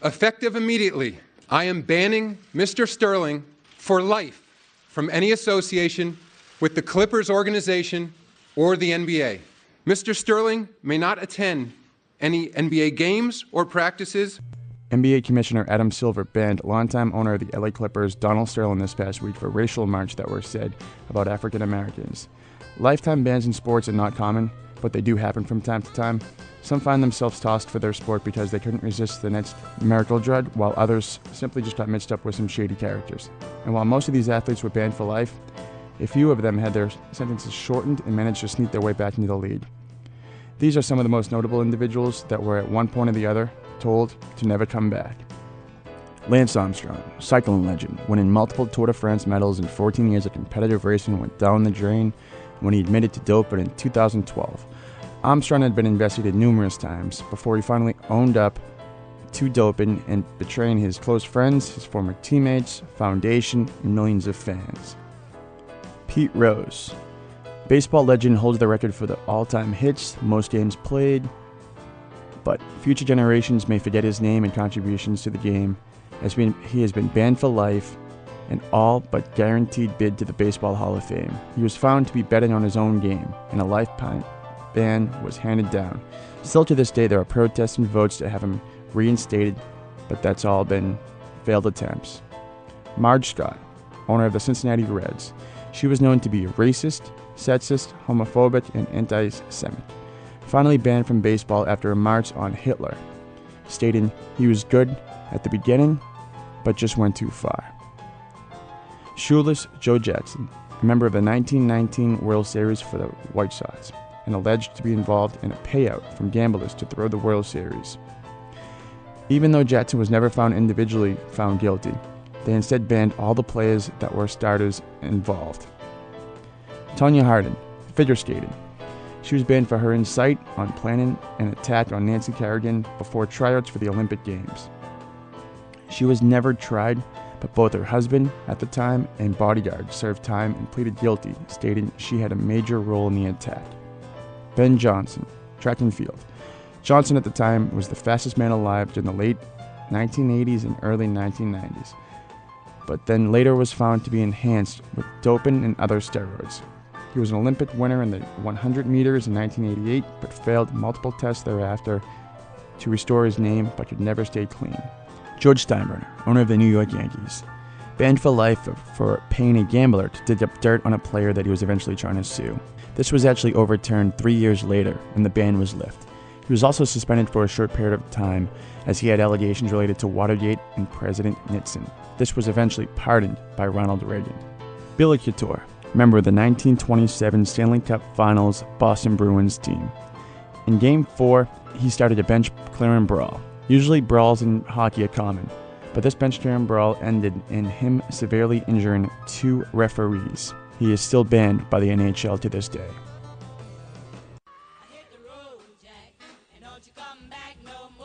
Effective immediately, I am banning Mr. Sterling for life from any association with the Clippers organization or the NBA. Mr. Sterling may not attend any NBA games or practices. NBA Commissioner Adam Silver banned longtime owner of the LA Clippers, Donald Sterling, this past week for racial remarks that were said about African Americans. Lifetime bans in sports are not common, but they do happen from time to time. Some find themselves tossed for their sport because they couldn't resist the next marital dread, while others simply just got mixed up with some shady characters. And while most of these athletes were banned for life, a few of them had their sentences shortened and managed to sneak their way back into the league. These are some of the most notable individuals that were at one point or the other told to never come back. Lance Armstrong, cycling legend, winning multiple Tour de France medals and 14 years of competitive racing, went down the drain when he admitted to doping in 2012. Armstrong had been investigated numerous times before he finally owned up to doping and betraying his close friends, his former teammates, foundation, and millions of fans. Pete Rose, baseball legend, holds the record for the all-time hits, most games played, but future generations may forget his name and contributions to the game, as he has been banned for life and all but guaranteed bid to the Baseball Hall of Fame. He was found to be betting on his own game, and a lifetime ban was handed down. Still to this day, there are protests and votes to have him reinstated, but that's all been failed attempts. Marge Scott, owner of the Cincinnati Reds. She was known to be a racist, sexist, homophobic, and anti-Semitic. Finally banned from baseball after remarks on Hitler, stating he was good at the beginning, but just went too far. Shoeless Joe Jackson, a member of the 1919 World Series for the White Sox, and alleged to be involved in a payout from gamblers to throw the World Series. Even though Jackson was never individually found guilty, they instead banned all the players that were starters involved. Tonya Harding, figure skating. She was banned for her insight on planning an attack on Nancy Kerrigan before tryouts for the Olympic Games. She was never tried, but both her husband at the time and bodyguard served time and pleaded guilty, stating she had a major role in the attack. Ben Johnson, track and field. Johnson at the time was the fastest man alive during the late 1980s and early 1990s, but then later was found to be enhanced with doping and other steroids. He was an Olympic winner in the 100 meters in 1988, but failed multiple tests thereafter to restore his name, but could never stay clean. George Steinbrenner, owner of the New York Yankees, banned for life for paying a gambler to dig up dirt on a player that he was eventually trying to sue. This was actually overturned 3 years later, and the ban was lifted. He was also suspended for a short period of time as he had allegations related to Watergate and President Nixon. This was eventually pardoned by Ronald Reagan. Billy Couture, member of the 1927 Stanley Cup Finals Boston Bruins team. In Game 4, he started a bench clearing brawl. Usually brawls in hockey are common, but this bench clearing brawl ended in him severely injuring 2 referees. He is still banned by the NHL to this day. Hit the road, Jack, and don't you come back no more.